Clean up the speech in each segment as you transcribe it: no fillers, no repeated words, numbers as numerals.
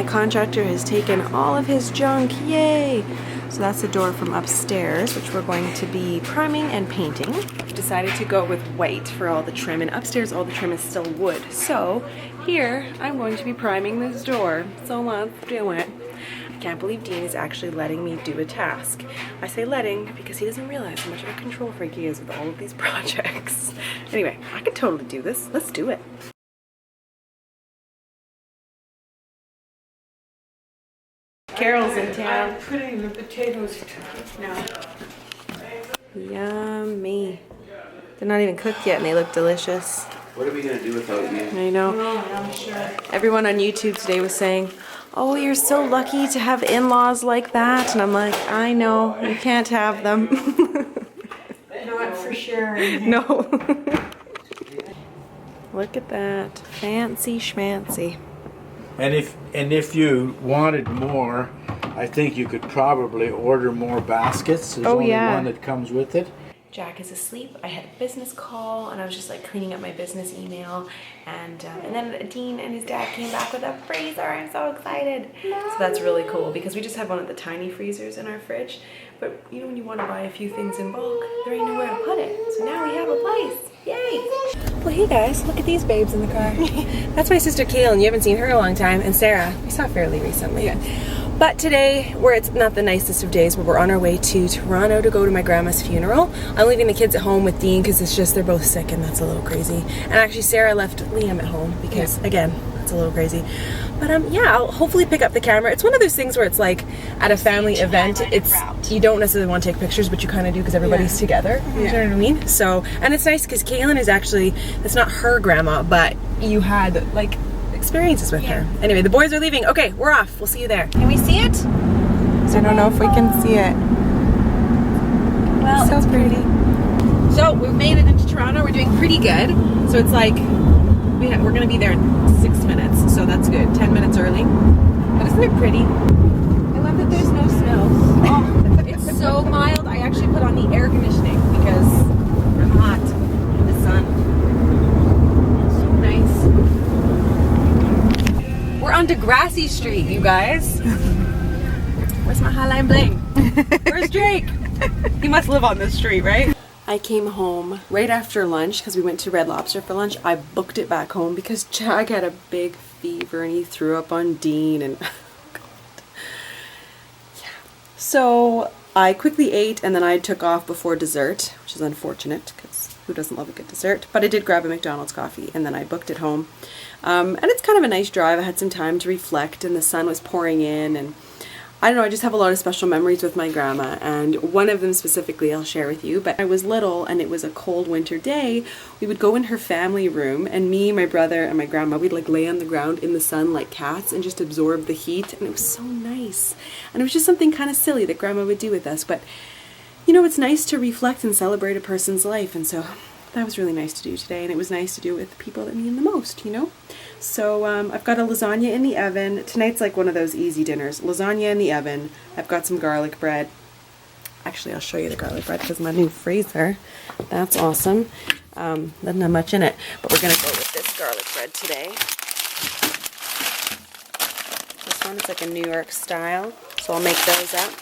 contractor has taken all of his junk. Yay! So that's the door from upstairs, which we're going to be priming and painting. We've decided to go with white for all the trim, and upstairs all the trim is still wood. So here I'm going to be priming this door. So let's do it. I can't believe Dean is actually letting me do a task. I say letting because he doesn't realize how much of a control freak he is with all of these projects. Anyway, I could totally do this. Let's do it. Carol's in town. I'm putting the potatoes now. Yummy. They're not even cooked yet and they look delicious. What are we going to do without you? I know. Oh, I'm sure. Everyone on YouTube today was saying, oh, you're so lucky to have in-laws like that. And I'm like, I know, you can't have them. Not for sure. No. Look at that. Fancy schmancy. And if you wanted more, I think you could probably order more baskets. There's only one that comes with it. Jack is asleep. I had a business call and I was just like cleaning up my business email, and then Dean and his dad came back with a freezer. I'm so excited. Nice. So that's really cool because we just have one of the tiny freezers in our fridge, but you know when you want to buy a few things in bulk, there ain't nowhere to put it. So now we have a place. Yay! Well, hey guys, look at these babes in the car. That's my sister Kaylin. You haven't seen her in a long time, and Sarah, we saw fairly recently. Yeah. But today, it's not the nicest of days, but we're on our way to Toronto to go to my grandma's funeral. I'm leaving the kids at home with Dean because it's just, they're both sick and that's a little crazy. And actually Sarah left Liam at home because, again, it's a little crazy. But yeah, I'll hopefully pick up the camera. It's one of those things where it's like at a family event, you don't necessarily want to take pictures, but you kind of do because everybody's together. You know what I mean? So, and it's nice because Kaylin is actually, it's not her grandma, but you had like experiences with her. Anyway, the boys are leaving. Okay, we're off. We'll see you there. Can we see it? I don't know if we can see it. Well, so pretty. So we've made it into Toronto. We're doing pretty good. So it's like we're gonna be there in 6 minutes. So that's good. 10 minutes early. But isn't it pretty? I love that there's no snow. Oh, it's so mild. I actually put on the air conditioning because I'm hot in the sun. It's so nice. We're on Degrassi Street, you guys. Where's my Highline Bling? Where's Drake? He must live on this street, right? I came home right after lunch because we went to Red Lobster for lunch. I booked it back home because Jack had a big fever and he threw up on Dean and God. Yeah. So I quickly ate and then I took off before dessert, which is unfortunate because who doesn't love a good dessert? But I did grab a McDonald's coffee and then I booked it home. And it's kind of a nice drive. I had some time to reflect and the sun was pouring in, and I don't know, I just have a lot of special memories with my grandma, and one of them specifically I'll share with you. But I was little and it was a cold winter day. We would go in her family room and me, my brother, and my grandma, we'd like lay on the ground in the sun like cats and just absorb the heat, and it was so nice. And it was just something kind of silly that grandma would do with us, but you know, it's nice to reflect and celebrate a person's life, and so that was really nice to do today, and it was nice to do it with the people that mean the most, you know? So I've got a lasagna in the oven. Tonight's like one of those easy dinners. Lasagna in the oven. I've got some garlic bread. Actually, I'll show you the garlic bread because my new freezer. That's awesome. Doesn't have much in it, but we're going to go with this garlic bread today. This one is like a New York style, so I'll make those up.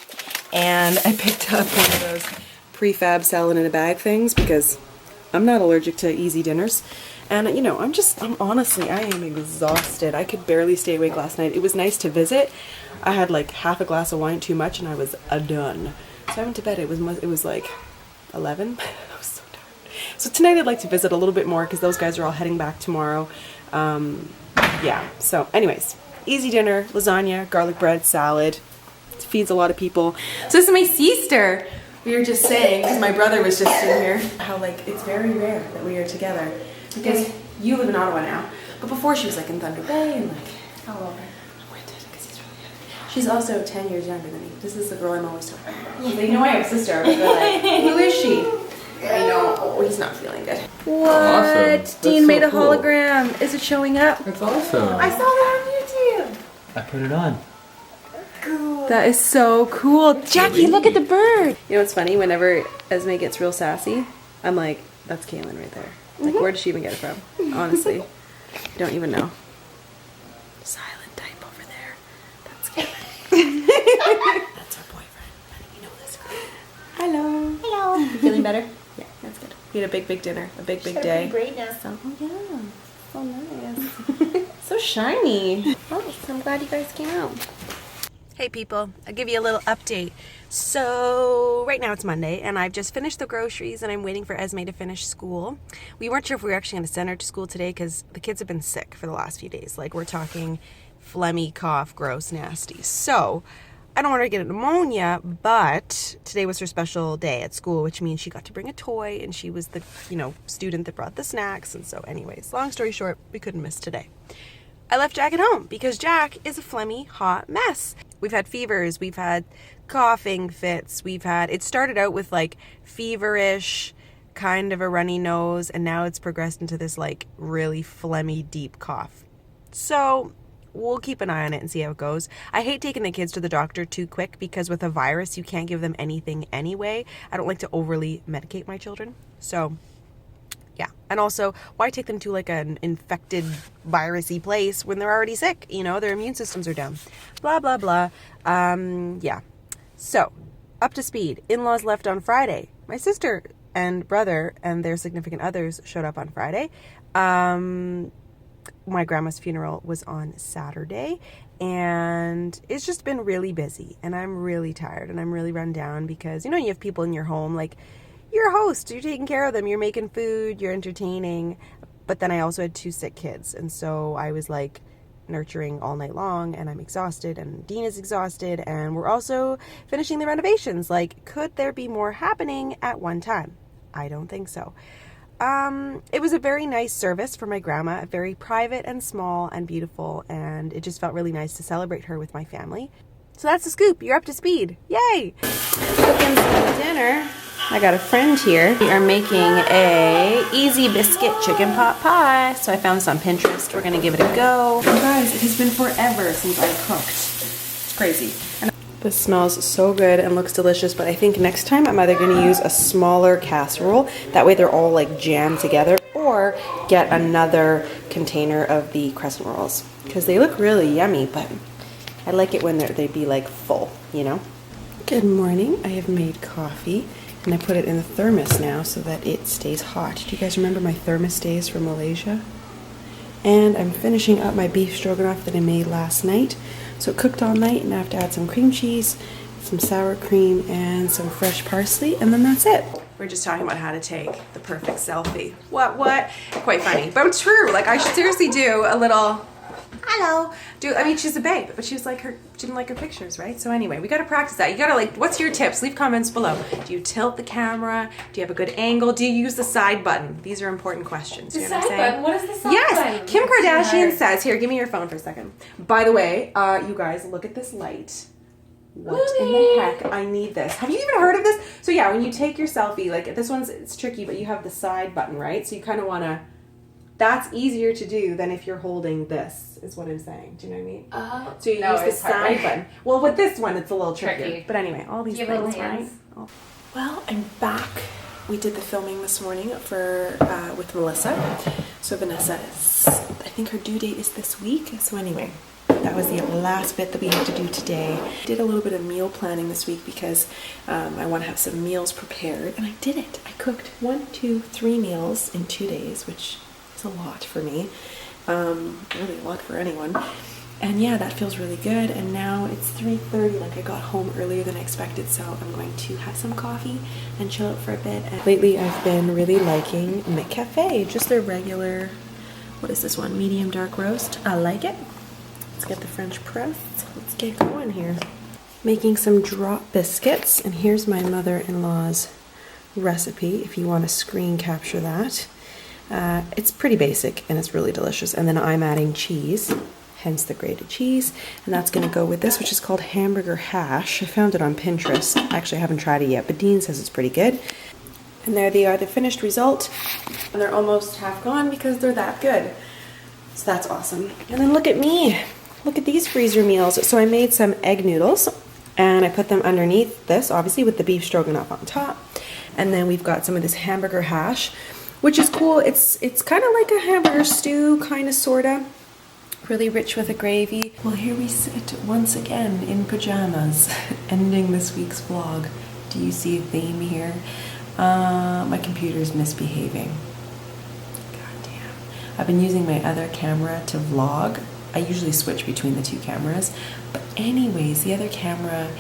And I picked up one of those prefab salad in a bag things because I'm not allergic to easy dinners. And you know, honestly, I am exhausted. I could barely stay awake last night. It was nice to visit. I had like half a glass of wine too much and I was done. So I went to bed. It was like 11. I was so tired. So tonight I'd like to visit a little bit more because those guys are all heading back tomorrow. Yeah, so anyways, easy dinner, lasagna, garlic bread, salad. It feeds a lot of people. So this is my sister. We were just saying, because my brother was just in here, how like it's very rare that we are together. Because you live in Ottawa now, but before she was like in Thunder Bay and like, how old? Because he's really young. She's also 10 years younger than me. This is the girl I'm always talking about. They know I have a sister, but they're like, who is she? I know. Oh, he's not feeling good. What? Awesome. Dean so made a cool. hologram. Is it showing up? That's awesome. I saw that on YouTube. I put it on. Cool. That is so cool. Jackie, look at the bird. You know what's funny? Whenever Esme gets real sassy, I'm like, that's Kaylin right there. Like, where did she even get it from? Honestly. I don't even know. Silent type over there. better? Yeah, that's good. We had a big dinner, a big day. Great now. So, yeah, so nice. So shiny. Oh, so I'm glad you guys came out. Hey people, I'll give you a little update. So right now it's Monday and I've just finished the groceries and I'm waiting for Esme to finish school. We weren't sure if we were actually going to send her to school today because the kids have been sick for the last few days. Like we're talking phlegmy, cough, gross, nasty. So I don't want her to get pneumonia, but today was her special day at school, which means she got to bring a toy and she was the, student that brought the snacks. And so anyways, long story short, we couldn't miss today. I left Jack at home because Jack is a phlegmy, hot mess. We've had fevers, we've had coughing fits, it started out with like feverish, kind of a runny nose, and now it's progressed into this like really phlegmy, deep cough. So we'll keep an eye on it and see how it goes. I hate taking the kids to the doctor too quick because with a virus, you can't give them anything anyway. I don't like to overly medicate my children. So yeah, and also, why take them to like an infected virusy place when they're already sick? Their immune systems are down. Blah, blah, blah. Yeah. So, up to speed. In-laws left on Friday. My sister and brother and their significant others showed up on Friday. My grandma's funeral was on Saturday. And it's just been really busy. And I'm really tired and I'm really run down because, you have people in your home like, you're a host, you're taking care of them, you're making food, you're entertaining. But then I also had 2 sick kids. And so I was like nurturing all night long and I'm exhausted and Dean is exhausted. And we're also finishing the renovations. Like, could there be more happening at one time? I don't think so. It was a very nice service for my grandma, very private and small and beautiful. And it just felt really nice to celebrate her with my family. So that's the scoop. You're up to speed. Yay! Cooking some dinner. I got a friend here. We are making a easy biscuit chicken pot pie. So I found this on Pinterest. We're gonna give it a go. You guys, it has been forever since I cooked. It's crazy. And this smells so good and looks delicious, but I think next time I'm either gonna use a smaller casserole. That way they're all like jammed together, or get another container of the crescent rolls. Because they look really yummy, but I like it when they'd be like full, Good morning. I have made coffee. And I put it in the thermos now so that it stays hot. Do you guys remember my thermos days from Malaysia? And I'm finishing up my beef stroganoff that I made last night. So it cooked all night and I have to add some cream cheese, some sour cream, and some fresh parsley, and then that's it. We're just talking about how to take the perfect selfie. What? Quite funny. But true, like I should seriously do a little... Hello. She's a babe, but she didn't like her pictures, right? So anyway, we got to practice that. You got to what's your tips? Leave comments below. Do you tilt the camera? Do you have a good angle? Do you use the side button? These are important questions. The you know side button? What is the side button? Yes, Kim Kardashian says, here, give me your phone for a second. By the way, you guys, look at this light. What in the heck? I need this. Have you even heard of this? So yeah, when you take your selfie, like this one's, it's tricky, but you have the side button, right? So you kind of want to, that's easier to do than if you're holding this, is what I'm saying. Do you know what I mean? Oh. So you use the side button. Well, with this one, it's a little trickier. Tricky. But anyway, all these things, right? Well, I'm back. We did the filming this morning with Melissa. So Vanessa is, I think her due date is this week. So anyway, that was the last bit that we had to do today. I did a little bit of meal planning this week because I want to have some meals prepared. And I did it. I cooked 1, 2, 3 meals in 2 days, which a lot for me, really a lot for anyone, and yeah, that feels really good. And now it's 3:30, like I got home earlier than I expected, so I'm going to have some coffee and chill out for a bit. And lately I've been really liking McCafe, just their regular, what is this one, medium dark roast. I like it. Let's get the French press. Let's get going here. Making some drop biscuits, and here's my mother-in-law's recipe if you want to screen capture that. It's pretty basic and it's really delicious. And then I'm adding cheese, hence the grated cheese, and that's going to go with this, which is called hamburger hash. I found it on Pinterest. Actually, I haven't tried it yet, but Dean says it's pretty good. And there they are, the finished result. And they're almost half gone because they're that good. So that's awesome. And then look at me. Look at these freezer meals. So I made some egg noodles and I put them underneath this, obviously with the beef stroganoff on top. And then we've got some of this hamburger hash, which is cool. It's kind of like a hamburger stew, kind of, sorta. Really rich with a gravy. Well, here we sit once again in pajamas, ending this week's vlog. Do you see a theme here? My computer's misbehaving. God damn. I've been using my other camera to vlog. I usually switch between the two cameras. But anyways, the other camera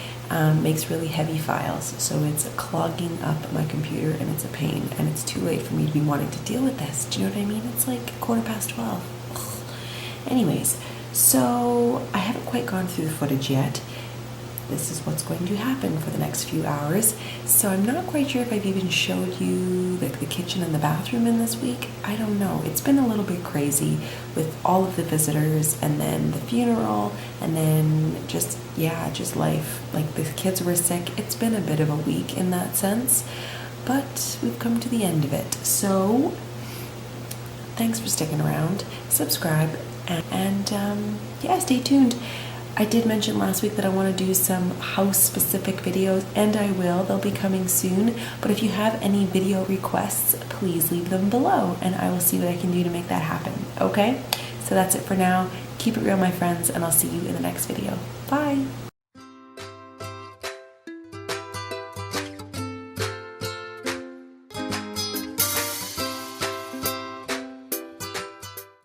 makes really heavy files. So it's clogging up my computer and it's a pain. And it's too late for me to be wanting to deal with this. Do you know what I mean? It's like 12:15. Ugh. Anyways, so I haven't quite gone through the footage yet. This is what's going to happen for the next few hours. So I'm not quite sure if I've even showed you like the kitchen and the bathroom in this week. I don't know. It's been a little bit crazy with all of the visitors and then the funeral and then just, yeah, just life. Like the kids were sick. It's been a bit of a week in that sense, but we've come to the end of it. So thanks for sticking around. Subscribe and yeah, stay tuned. I did mention last week that I want to do some house-specific videos, and I will. They'll be coming soon. But if you have any video requests, please leave them below, and I will see what I can do to make that happen. Okay? So that's it for now. Keep it real, my friends, and I'll see you in the next video. Bye!